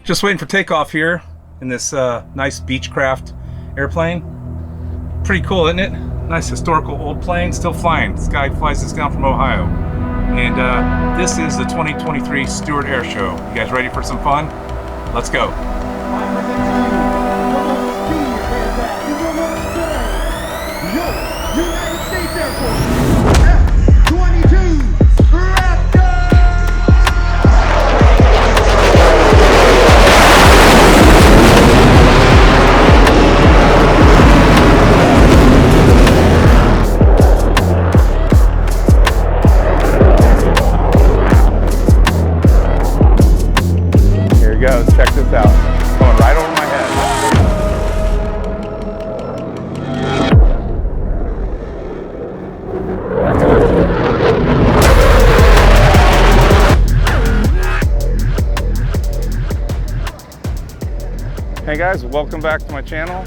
Just waiting for takeoff here in this nice Beechcraft airplane. Pretty cool, isn't it? Nice historical old plane, still flying. This guy flies this down from Ohio. And this is the 2023 Stuart Air Show. You guys ready for some fun? Let's go. United States Air Force F-22 Raptor! Here he goes, check this out. Going right over my head. Hey guys, welcome back to my channel.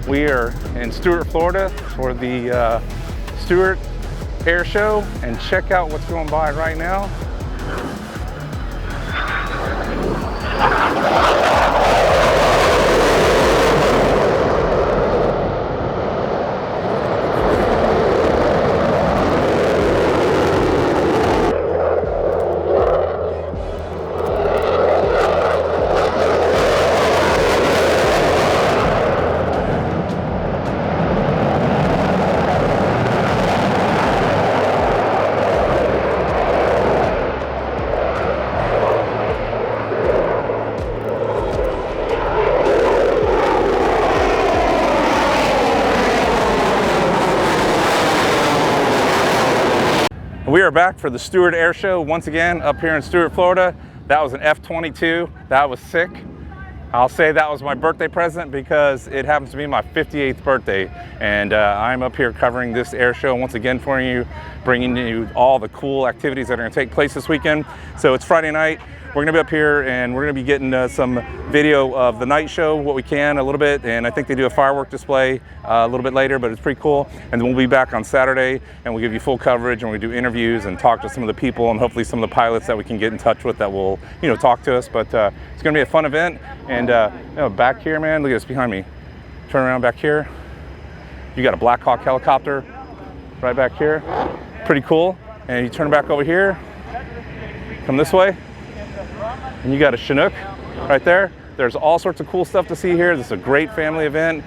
We are in Stuart, Florida for the Stuart Air Show, and check out what's going by right now. We are back for the Stuart Air Show once again up here in Stuart, Florida. That was an F-22. That was sick. I'll say that was my birthday present because it happens to be my 58th birthday. And I'm up here covering this air show once again for you, bringing you all the cool activities that are going to take place this weekend. So it's Friday night. We're going to be up here and we're going to be getting some video of the night show, what we can a little bit, and I think they do a firework display a little bit later, but it's pretty cool. And then we'll be back on Saturday and we'll give you full coverage and we'll do interviews and talk to some of the people and hopefully some of the pilots that we can get in touch with that will, you know, talk to us. But it's going to be a fun event. And you know, back here, man, look at this behind me. Turn around back here. You got a Black Hawk helicopter right back here. Pretty cool. And you turn back over here, come this way, and you got a Chinook right there. There's all sorts of cool stuff to see here. This is a great family event.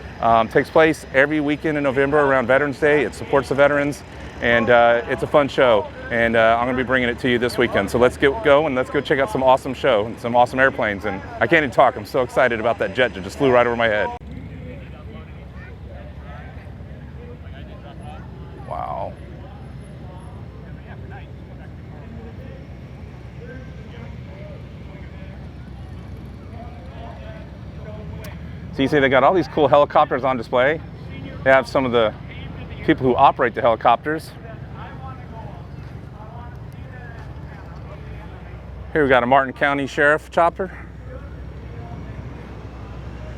Takes place every weekend in November around Veterans Day. It supports the veterans, and it's a fun show. And I'm gonna be bringing it to you this weekend. So let's go and let's go check out some awesome show and some awesome airplanes. And I can't even talk, I'm so excited about that jet that just flew right over my head. Wow. So you see they got all these cool helicopters on display. They have some of the people who operate the helicopters. Here we got a Martin County Sheriff chopper.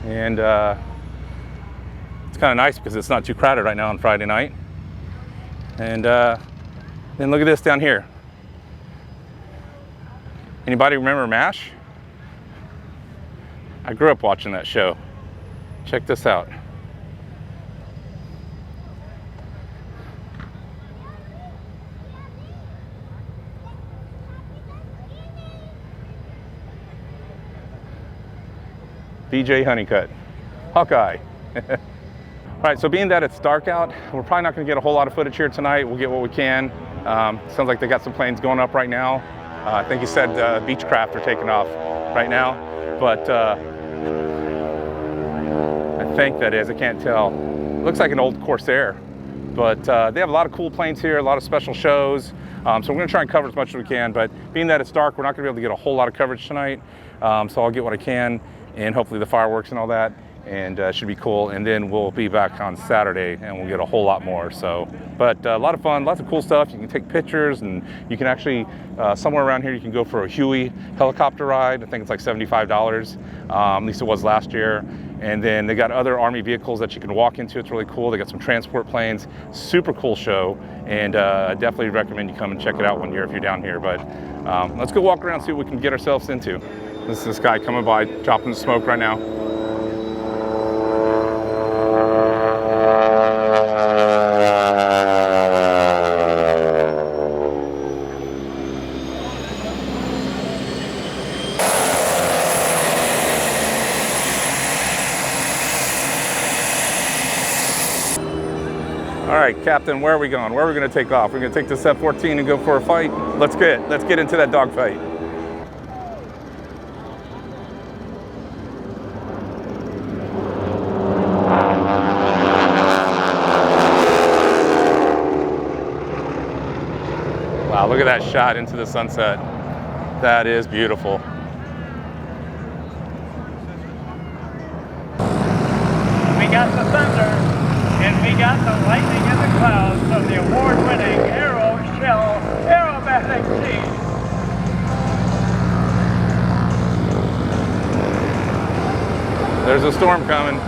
And it's kind of nice because it's not too crowded right now on Friday night. And then look at this down here. Anybody remember MASH? I grew up watching that show. Check this out. BJ Honeycutt, Hawkeye. All right, so being that it's dark out, we're probably not gonna get a whole lot of footage here tonight. We'll get what we can. Sounds like they got some planes going up right now. I think he said Beechcraft are taking off right now, but I think that is, I can't tell. Looks like an old Corsair, but they have a lot of cool planes here, a lot of special shows. So we're gonna try and cover as much as we can, but being that it's dark, we're not gonna be able to get a whole lot of coverage tonight. So I'll get what I can, and hopefully the fireworks and all that, and should be cool. And then we'll be back on Saturday and we'll get a whole lot more. So, but a lot of fun, lots of cool stuff. You can take pictures, and you can actually, somewhere around here, you can go for a Huey helicopter ride. I think it's like $75, at least it was last year. And then they got other Army vehicles that you can walk into. It's really cool. They got some transport planes, super cool show. And I definitely recommend you come and check it out one year if you're down here. But let's go walk around and see what we can get ourselves into. This is this guy coming by, dropping smoke right now. All right, Captain, where are we going? Where are we going to take off? We're going to take this F-14 and go for a fight. Let's get into that dogfight. Wow, look at that shot into the sunset. That is beautiful. We got the thunder, and we got the lightning in the clouds of the award-winning aerobatic team. There's a storm coming.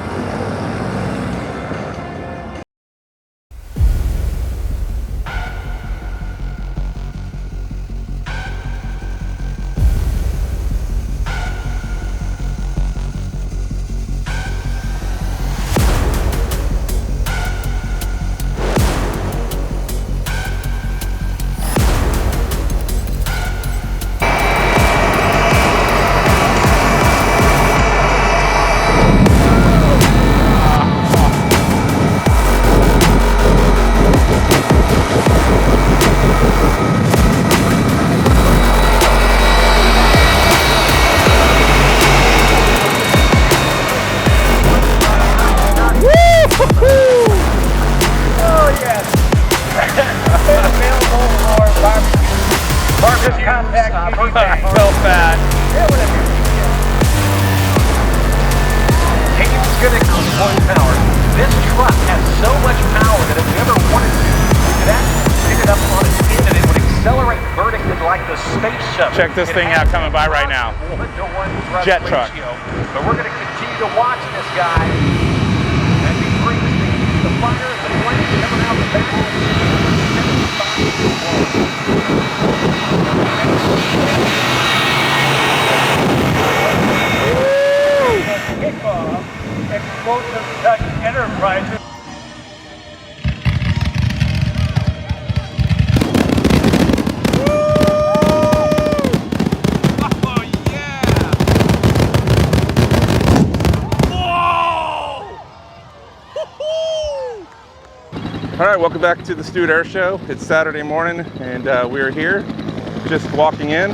Check this thing out coming by right now. Jet truck. But we're going to continue to watch this guy as he brings the fire and the flames coming out the back. Kickoff, Explosive Touch Enterprises. All right, welcome back to the Stuart Air Show. It's Saturday morning, and we are here, just walking in,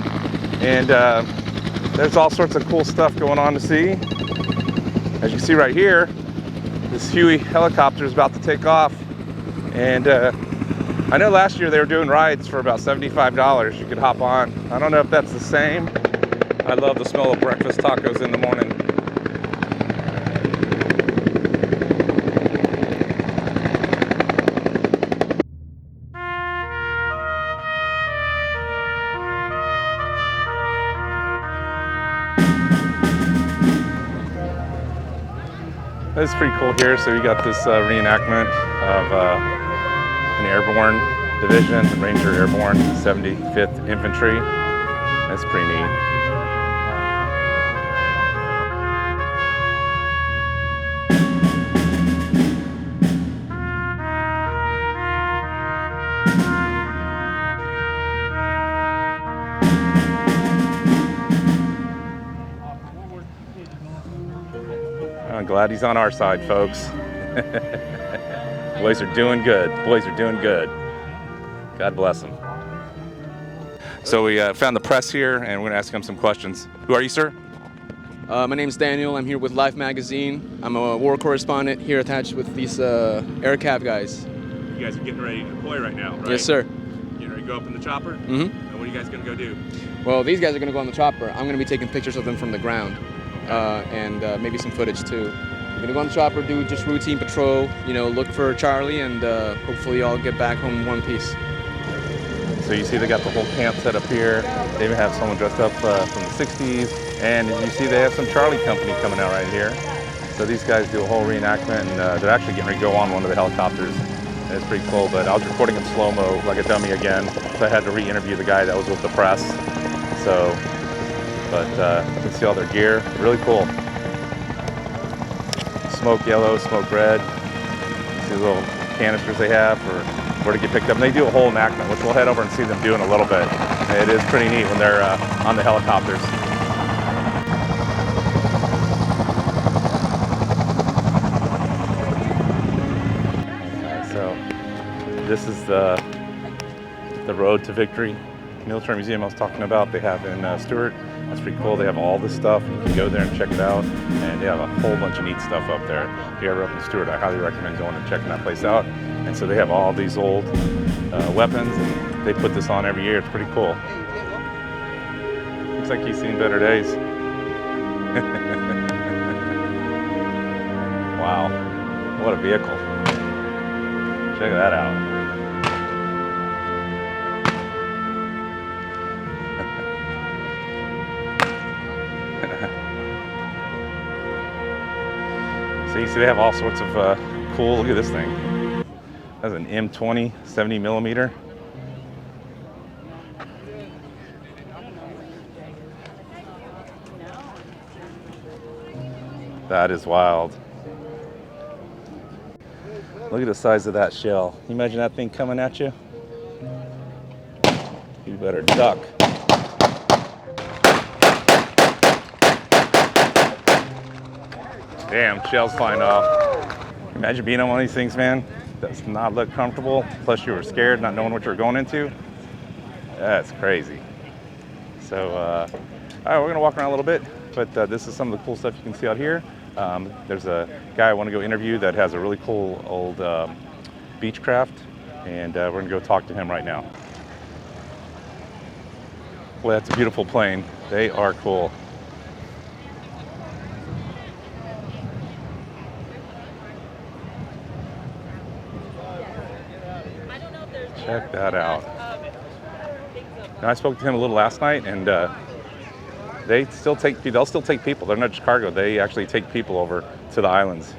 and there's all sorts of cool stuff going on to see. As you see right here, this Huey helicopter is about to take off, and I know last year they were doing rides for about $75. You could hop on. I don't know if that's the same. I love the smell of breakfast tacos in the morning. It's pretty cool here. So you got this reenactment of an airborne division, the Ranger Airborne 75th Infantry. That's pretty neat. I'm glad he's on our side, folks. Boys are doing good. Boys are doing good. God bless them. So we found the press here, and we're going to ask him some questions. Who are you, sir? My name's Daniel. I'm here with Life Magazine. I'm a war correspondent here attached with these air cav guys. You guys are getting ready to deploy right now, right? Yes, sir. Getting ready to go up in the chopper? Mm-hmm. And what are you guys going to go do? Well, these guys are going to go on the chopper. I'm going to be taking pictures of them from the ground, and maybe some footage too. We're going to go on the chopper, do just routine patrol, you know, look for Charlie, and hopefully all get back home in one piece. So you see they got the whole camp set up here. They even have someone dressed up from the 60s. And as you see, they have some Charlie company coming out right here. So these guys do a whole reenactment, and they're actually getting ready to go on one of the helicopters. And it's pretty cool, but I was recording in slow-mo like a dummy again, so I had to re-interview the guy that was with the press. So But you can see all their gear, really cool. Smoke yellow, smoke red. See the little canisters they have for where to get picked up. And they do a whole enactment, which we'll head over and see them do in a little bit. It is pretty neat when they're on the helicopters. So this is the Road to Victory military museum I was talking about. They have in Stuart. That's pretty cool. They have all this stuff. You can go there and check it out. And they have a whole bunch of neat stuff up there. If you're ever up in Stuart, I highly recommend going and checking that place out. And so they have all these old weapons, and they put this on every year. It's pretty cool. Looks like he's seen better days. Wow, what a vehicle. Check that out. So you see they have all sorts of cool, look at this thing. That's an M20 70 millimeter. That is wild. Look at the size of that shell. Can you imagine that thing coming at you? You better duck. Damn, shells flying off. Imagine being on one of these things, man. Does not look comfortable. Plus you were scared, not knowing what you were going into. That's crazy. So, all right, we're gonna walk around a little bit, but this is some of the cool stuff you can see out here. There's a guy I want to go interview that has a really cool old Beechcraft, and we're gonna go talk to him right now. Well, that's a beautiful plane. They are cool. Check that out. Now, I spoke to him a little last night, and they'll still take people. They're not just cargo. They actually take people over to the islands.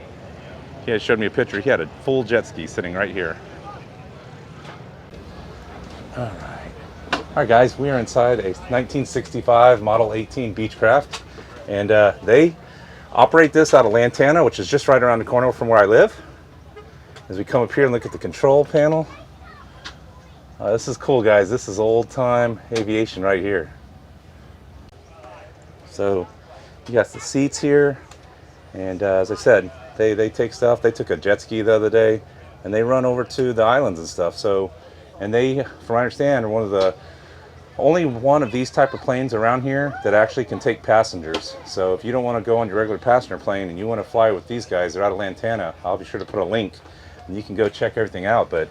He had showed me a picture. He had a full jet ski sitting right here. All right, guys, we are inside a 1965 Model 18 Beechcraft, and they operate this out of Lantana, which is just right around the corner from where I live. As we come up here and look at the control panel, this is cool, guys. This is old-time aviation right here. So you got the seats here, and as I said, they take stuff. They took a jet ski the other day, and they run over to the islands and stuff. So, and they, from what I understand, are only one of these type of planes around here that actually can take passengers. So if you don't want to go on your regular passenger plane and you want to fly with these guys, they're out of Lantana, I'll be sure to put a link, and you can go check everything out. But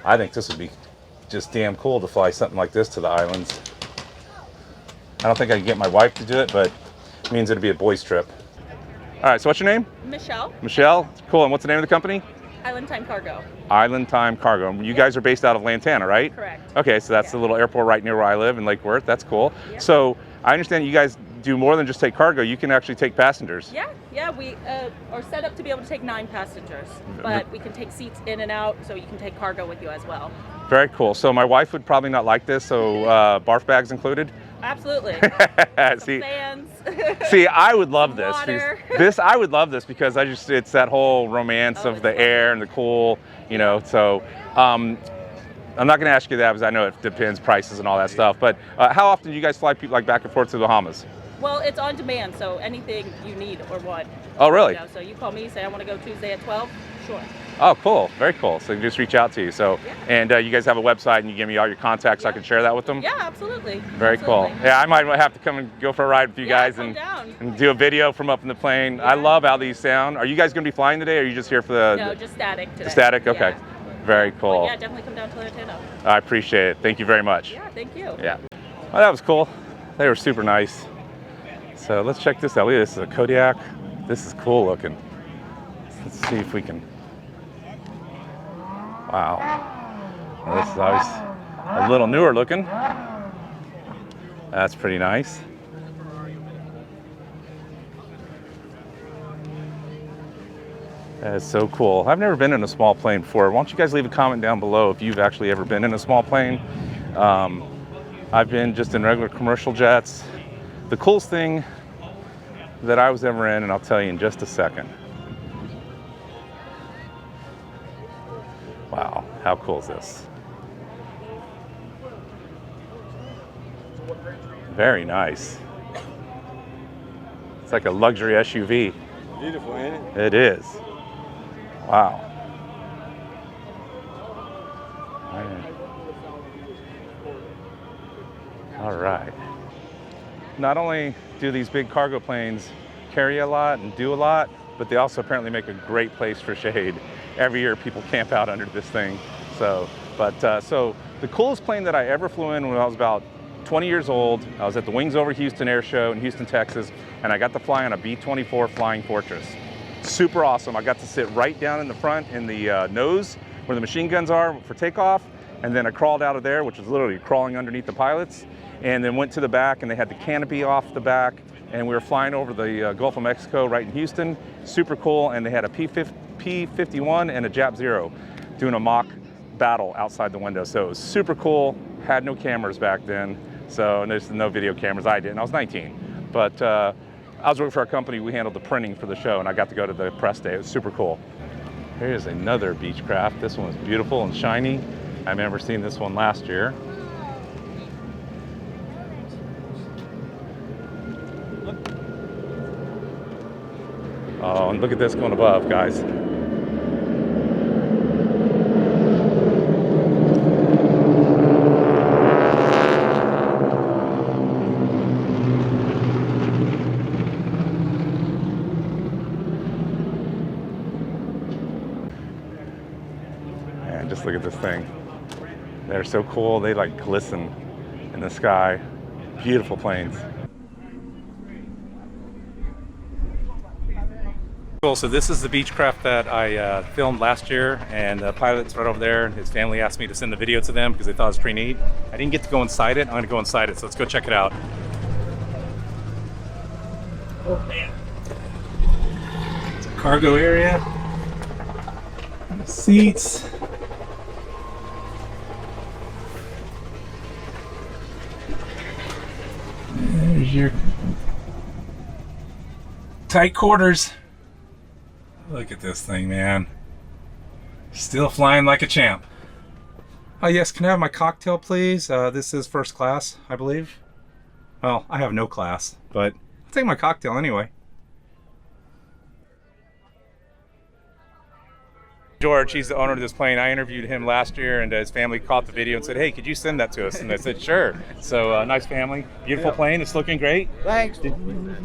I think this would be just damn cool to fly something like this to the islands. I don't think I can get my wife to do it, but it means it'd be a boys' trip. All right, so what's your name? Michelle. Michelle, cool. And what's the name of the company? Island Time Cargo. Island Time Cargo. You guys are based out of Lantana, right? Correct. Okay, so that's the little airport right near where I live in Lake Worth. That's cool. Yep. So I understand you guys do more than just take cargo. You can actually take passengers. Yeah, we are set up to be able to take 9 passengers, but we can take seats in and out, so you can take cargo with you as well. Very cool. So my wife would probably not like this, so barf bags included? Absolutely. See, fans. See, I would love this. Water. I would love this because it's that whole romance of the air and the cool, you know. So I'm not going to ask you that because I know it depends, prices and all that stuff. But how often do you guys fly people like back and forth to the Bahamas? Well, it's on demand, so anything you need or want. Oh, really? You know, so you call me, say I want to go Tuesday at 12, sure. Oh, cool. Very cool. So you can just reach out to you. So, and you guys have a website and you give me all your contacts so I can share that with them? Yeah, absolutely. Very cool. Yeah, I might have to come and go for a ride with you guys and do a video from up in the plane. I love how these sound. Are you guys going to be flying today, or are you just here for the... No, just static today. The static? Okay. Yeah. Very cool. Well, yeah, definitely come down to Lantana. I appreciate it. Thank you very much. Yeah, thank you. Yeah. Well, that was cool. They were super nice. So let's check this out. Look at this. This is a Kodiak. This is cool looking. Let's see if we can... Wow. Well, this is obviously a little newer looking. That's pretty nice. That is so cool. I've never been in a small plane before. Why don't you guys leave a comment down below if you've actually ever been in a small plane. I've been just in regular commercial jets. the coolest thing that I was ever in, and I'll tell you in just a second. Wow, how cool is this? Very nice. It's like a luxury SUV. Beautiful, ain't it? It is. Wow. Man. All right. Not only do these big cargo planes carry a lot and do a lot, but they also apparently make a great place for shade. Every year people camp out under this thing. So the coolest plane that I ever flew in when I was about 20 years old, I was at the Wings Over Houston Air Show in Houston, Texas, and I got to fly on a B-24 Flying Fortress. Super awesome. I got to sit right down in the front in the nose where the machine guns are for takeoff, and then I crawled out of there, which was literally crawling underneath the pilots, and then went to the back, and they had the canopy off the back, and we were flying over the Gulf of Mexico right in Houston. Super cool, and they had a P-51 and a Jap-0 doing a mock battle outside the window. So it was super cool. Had no cameras back then, so there's no video cameras. I didn't. I was 19, but I was working for our company. We handled the printing for the show, and I got to go to the press day. It was super cool. Here's another Beechcraft. This one was beautiful and shiny. I remember seeing this one last year. Oh, and look at this going above, guys. Man, just look at this thing. They're so cool. They like glisten in the sky. Beautiful planes. Cool, so this is the Beechcraft that I filmed last year, and the pilot's right over there, and his family asked me to send the video to them because they thought it was pretty neat. I didn't get to go inside it. I'm gonna go inside it, so let's go check it out. Oh man. It's a cargo area. And the seats. There's your tight quarters. Look at this thing, man. Still flying like a champ. Oh yes, can I have my cocktail, please? This is first class, I believe. Well, I have no class, but I'll take my cocktail anyway. George, he's the owner of this plane. I interviewed him last year, and his family caught the video and said, hey, could you send that to us? And I said, sure. So nice family, beautiful plane. It's looking great. Thanks. You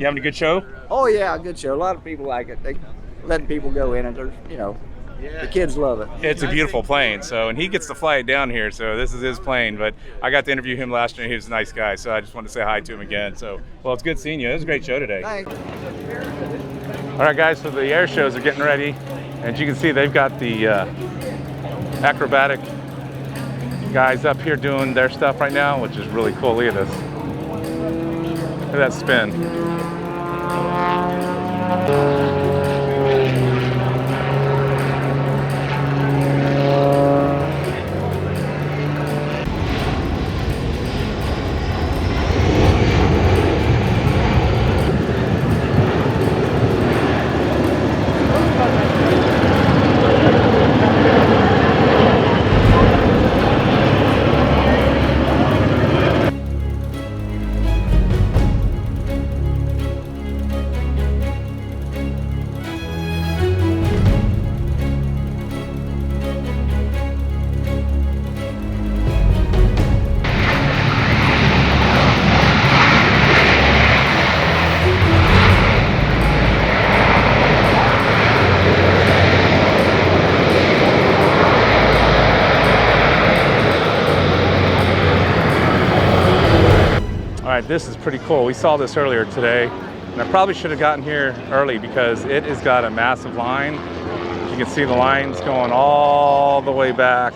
having a good show? Oh yeah, good show. A lot of people like it. They letting people go in it. There's, you know, the kids love it. It's a beautiful plane. So, and he gets to fly it down here. So this is his plane. But I got to interview him last year. He was a nice guy. So I just wanted to say hi to him again. So, well, it's good seeing you. It was a great show today. Thanks. All right, guys. So the air shows are getting ready. As you can see, they've got the acrobatic guys up here doing their stuff right now, which is really cool. Look at this. Look at that spin. This is pretty cool. We saw this earlier today, and I probably should have gotten here early because it has got a massive line. You can see the lines going all the way back,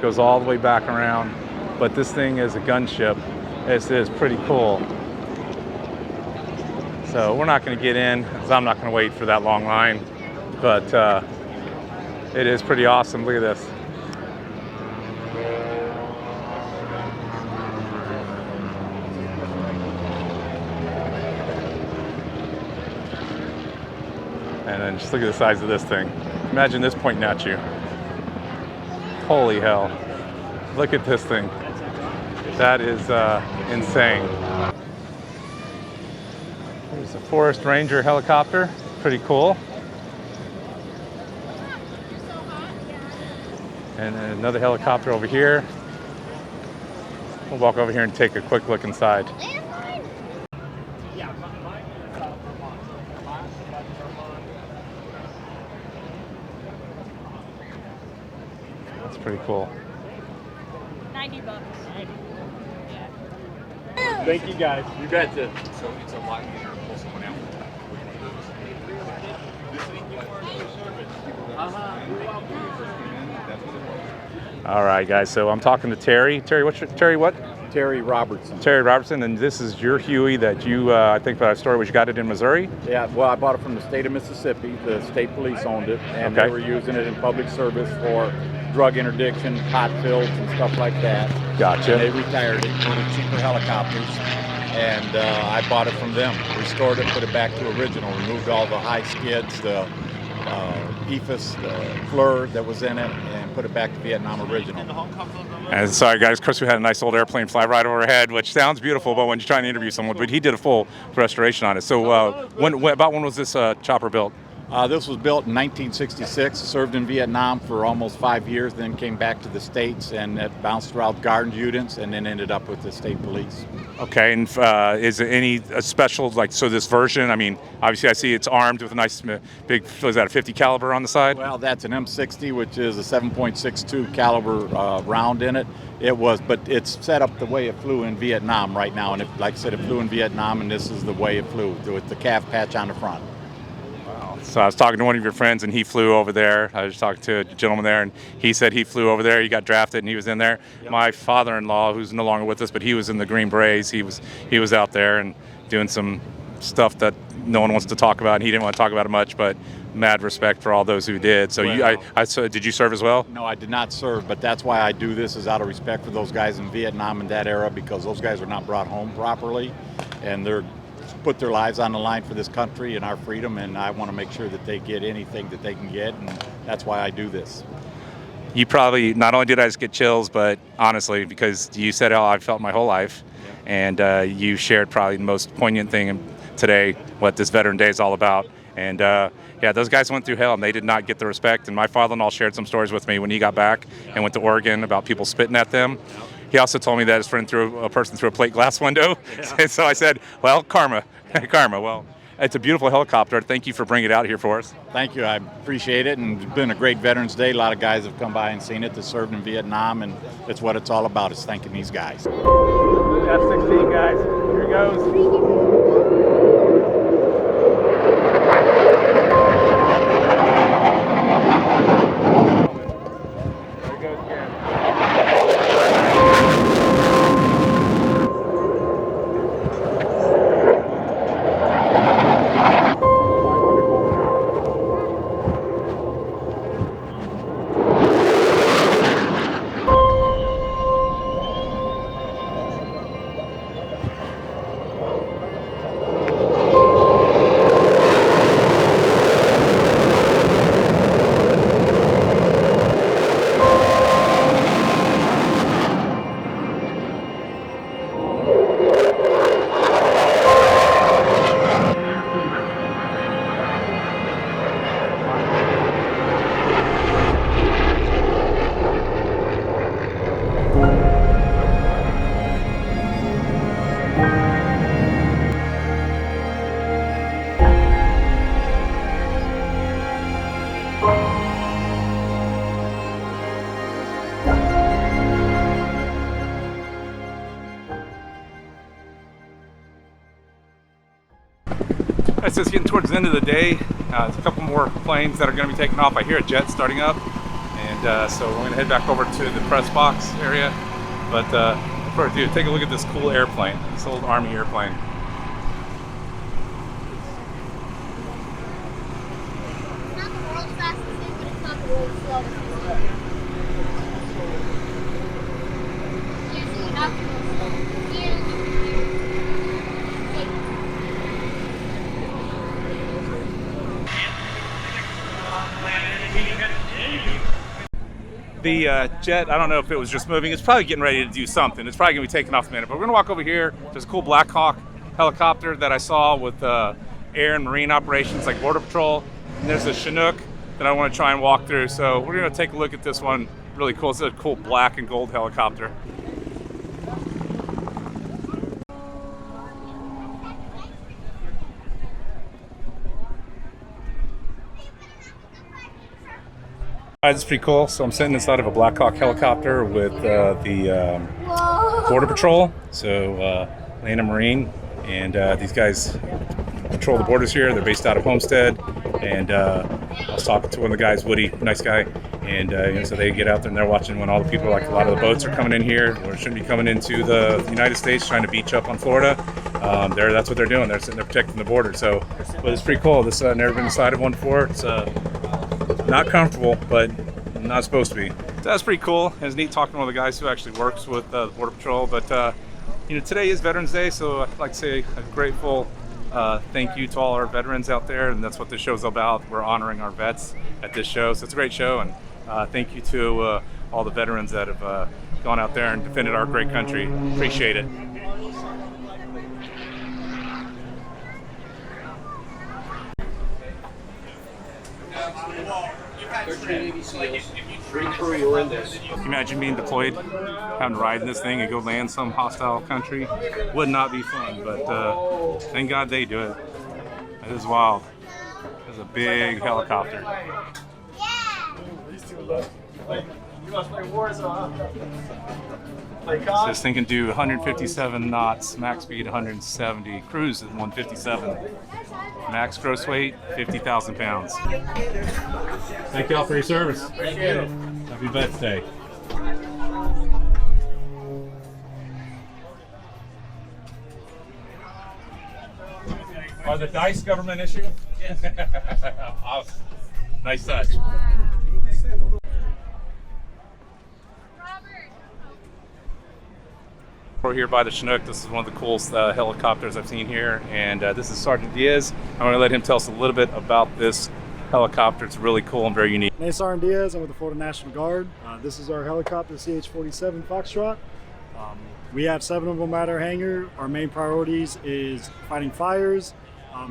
goes all the way back around. But this thing is a gunship. This is pretty cool. So we're not going to get in because I'm not going to wait for that long line, but it is pretty awesome. Look at this. And then just look at the size of this thing. Imagine this pointing at you. Holy hell. Look at this thing. That is insane. There's a Forest Ranger helicopter. Pretty cool. And then another helicopter over here. We'll walk over here and take a quick look inside. That's pretty cool. $90. Thank you guys. You betcha. So it's a lot easier to pull someone out. All right, guys. So I'm talking to Terry. Terry, Terry what? Terry Robertson. Terry Robertson, and this is your Huey that you, I think the story was you got it in Missouri? Yeah, well, I bought it from the state of Mississippi. The state police owned it, and Okay. they were using it in public service for drug interdiction, hot fills, and stuff like that. Gotcha. And they retired it, ordered cheaper helicopters, and I bought it from them. Restored it, put it back to original, removed all the high skids, the EFIS, the FLIR that was in it, and put it back to Vietnam original. And sorry, guys, Chris, we had a nice old airplane fly right overhead, which sounds beautiful, but when you're trying to interview someone, but he did a full restoration on it. So when was this chopper built? This was built in 1966, served in Vietnam for almost 5 years, then came back to the States, and it bounced throughout guard units and then ended up with the state police. Okay, and is there any special, like, so this version, I mean, obviously I see it's armed with a nice big, was that a 50 caliber on the side? Well, that's an M60, which is a 7.62 caliber round in it. But it's set up the way it flew in Vietnam right now, and like I said, it flew in Vietnam, and this is the way it flew, with the calf patch on the front. So I was talking to one of your friends, and he flew over there. I was talking to a gentleman there, and he said he flew over there. He got drafted, and he was in there. Yep. My father-in-law, who's no longer with us, but he was in the Green Berets. He was out there and doing some stuff that no one wants to talk about, and he didn't want to talk about it much. But mad respect for all those who did. So did you serve as well? No, I did not serve, but that's why I do this, is out of respect for those guys in Vietnam in that era, because those guys are not brought home properly, and they're put their lives on the line for this country and our freedom, and I want to make sure that they get anything that they can get, and that's why I do this. You probably, not only did I just get chills, but honestly, because you said how I felt my whole life, and you shared probably the most poignant thing today, what this Veteran Day is all about. And yeah, those guys went through hell, and they did not get the respect. And my father-in-law shared some stories with me when he got back and went to Oregon about people spitting at them. He also told me that his friend threw a person through a plate glass window. Yeah. So I said, well, karma. Karma. Well, it's a beautiful helicopter. Thank you for bringing it out here for us. Thank you. I appreciate it. And it's been a great Veterans Day. A lot of guys have come by and seen it that served in Vietnam, and it's what it's all about, is thanking these guys. F-16, guys. Here it goes. It's just getting towards the end of the day. There's a couple more planes that are going to be taking off. I hear a jet starting up, and so we're going to head back over to the press box area. But before I do, take a look at this cool airplane, this old Army airplane. It's not the world's fastest thing, but it's not the world's slowest thing. Yeah, so you have to go slow. Here. The jet, I don't know if it was just moving. It's probably getting ready to do something. It's probably going to be taking off in a minute. But we're going to walk over here. There's a cool Black Hawk helicopter that I saw with air and marine operations like Border Patrol. And there's a Chinook that I want to try and walk through. So we're going to take a look at this one. Really cool. It's a cool black and gold helicopter. This is pretty cool. So I'm sitting inside of a Black Hawk helicopter with the Border Patrol, so Land and Marine, and these guys patrol the borders here. They're based out of Homestead, and I was talking to one of the guys, Woody, nice guy, and so they get out there and they're watching when all the people, like a lot of the boats are coming in here, or shouldn't be coming into the United States, trying to beach up on Florida. That's what they're doing. They're sitting there protecting the border. So, but it's pretty cool. This I've never been inside of one before. It's not comfortable, but not supposed to be. So that's pretty cool. It's neat talking to one of the guys who actually works with the Border Patrol. But today is Veterans Day, so I'd like to say a grateful thank you to all our veterans out there, and that's what this show's about. We're honoring our vets at this show, so it's a great show, and thank you to all the veterans that have gone out there and defended our great country. Appreciate it. Imagine being deployed, having to ride in this thing and go land some hostile country. Would not be fun, but thank God they do it. That is wild. It's a big helicopter. So this thing can do 157 knots, max speed 170, cruise is 157. Max gross weight, 50,000 pounds. Thank you all for your service. Appreciate it. Happy Vets Day. Are the dice government issue? Yes. Awesome. Nice touch. We're here by the Chinook. This is one of the coolest helicopters I've seen here, and this is Sergeant Diaz. I'm going to let him tell us a little bit about this helicopter. It's really cool and very unique. My name is Sergeant Diaz. I'm with the Florida National Guard. This is our helicopter, CH-47 Foxtrot. We have 7 of them at our hangar. Our main priorities is fighting fires,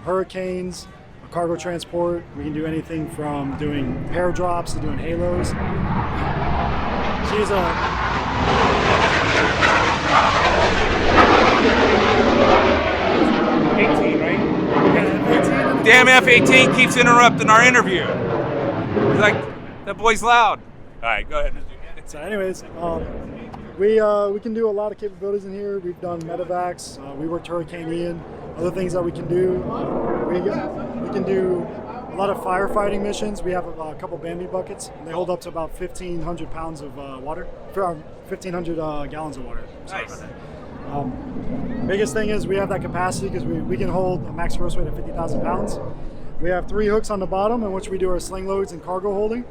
hurricanes, cargo transport. We can do anything from doing airdrops to doing halos. She's a 18, right? Yeah, damn F-18 keeps interrupting our interview. He's like, that boy's loud. All right, go ahead. So anyways, we can do a lot of capabilities in here. We've done medevacs. We worked Hurricane Ian. Other things that we can do, we can do a lot of firefighting missions. We have a couple Bambi buckets, and they hold up to about 1,500 pounds of water, 1,500 gallons of water. Nice. Biggest thing is we have that capacity because we can hold a max gross weight of 50,000 pounds. We have 3 hooks on the bottom in which we do our sling loads and cargo holding.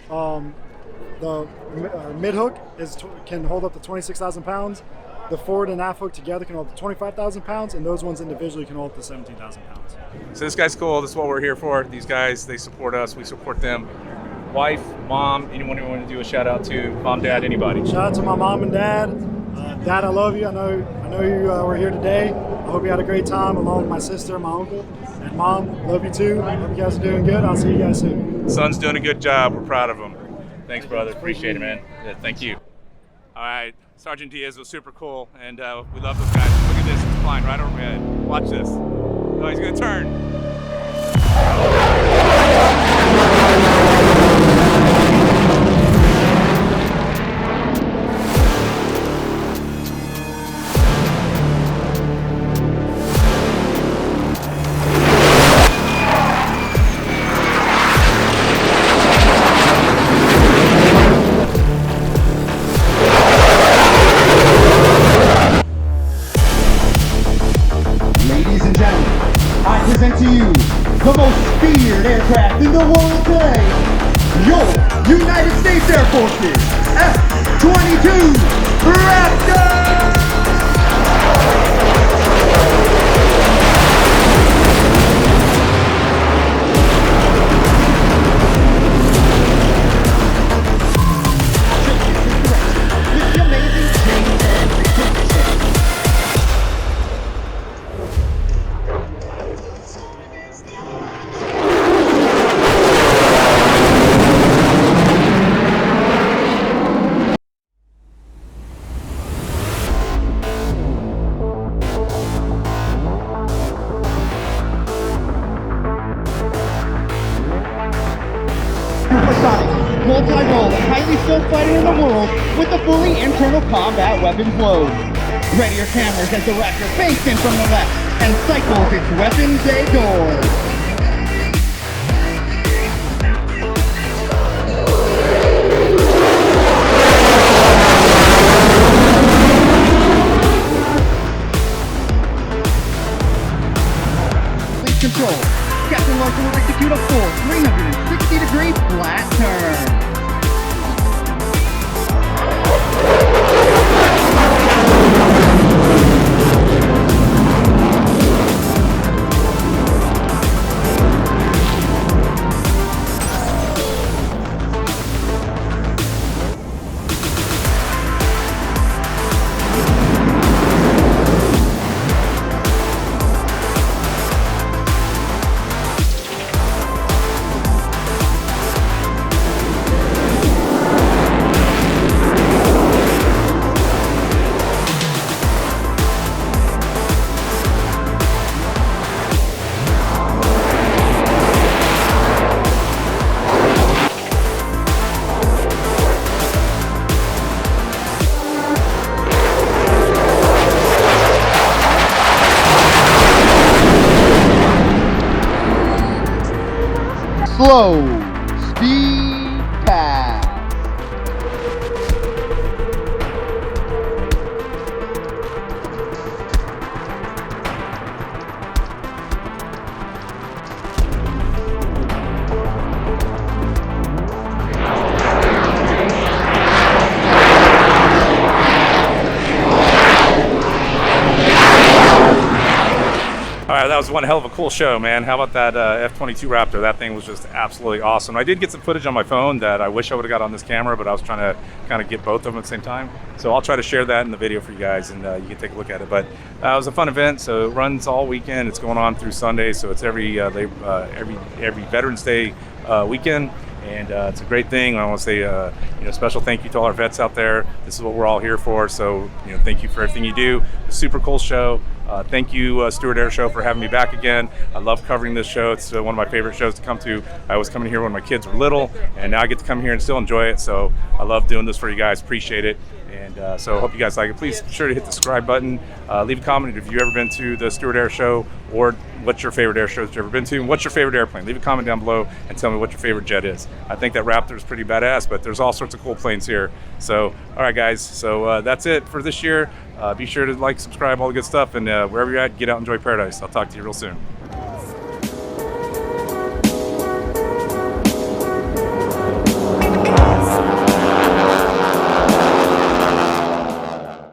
The mid hook can hold up to 26,000 pounds. The forward and aft hook together can hold up to 25,000 pounds, and those ones individually can hold up to 17,000 pounds. So this guy's cool. This is what we're here for. These guys, they support us. We support them. Wife, mom, anyone you want to do a shout out to? Mom, dad, anybody? Shout out to my mom and dad. Dad, I love you. I know you were here today. I hope you had a great time along with my sister and my uncle. And Mom, love you too. Hope you guys are doing good. I'll see you guys soon. Son's doing a good job. We're proud of him. Thanks, brother. Appreciate it, man. Yeah, thank you. All right, Sergeant Diaz was super cool, and we love those guys. Look at this. It's flying right over my head. Watch this. Oh, he's going to turn. To you, the most feared aircraft in the world today, your United States Air Force's F-22 Raptor! deadly stealth fighter in the world with the fully internal combat weapons load. Ready your cameras as the Raptor banks in from the left and cycles its weapons door. Control. Captain Larson will execute a full 360-degree flat turn. Slow speed pass. All right, that was one hell of a cool show, man. How about that F-22 Raptor? That thing was just absolutely awesome. I did get some footage on my phone that I wish I would have got on this camera, but I was trying to kind of get both of them at the same time. So I'll try to share that in the video for you guys, and you can take a look at it. But it was a fun event. So it runs all weekend. It's going on through Sunday. So it's every Veterans Day weekend. And it's a great thing. I want to say, special thank you to all our vets out there. This is what we're all here for. So, thank you for everything you do. It's a super cool show. Thank you, Stuart Air Show, for having me back again. I love covering this show. It's one of my favorite shows to come to. I was coming here when my kids were little, and now I get to come here and still enjoy it. So I love doing this for you guys. Appreciate it. And so I hope you guys like it. Please be sure to hit the subscribe button. Leave a comment if you've ever been to the Stuart Air Show, or what's your favorite air show that you've ever been to, and what's your favorite airplane. Leave a comment down below and tell me what your favorite jet is. I think that Raptor is pretty badass, but there's all sorts of cool planes here. So, all right, guys. So that's it for this year. Be sure to like, subscribe, all the good stuff, and wherever you're at, get out and enjoy Paradise. I'll talk to you real soon.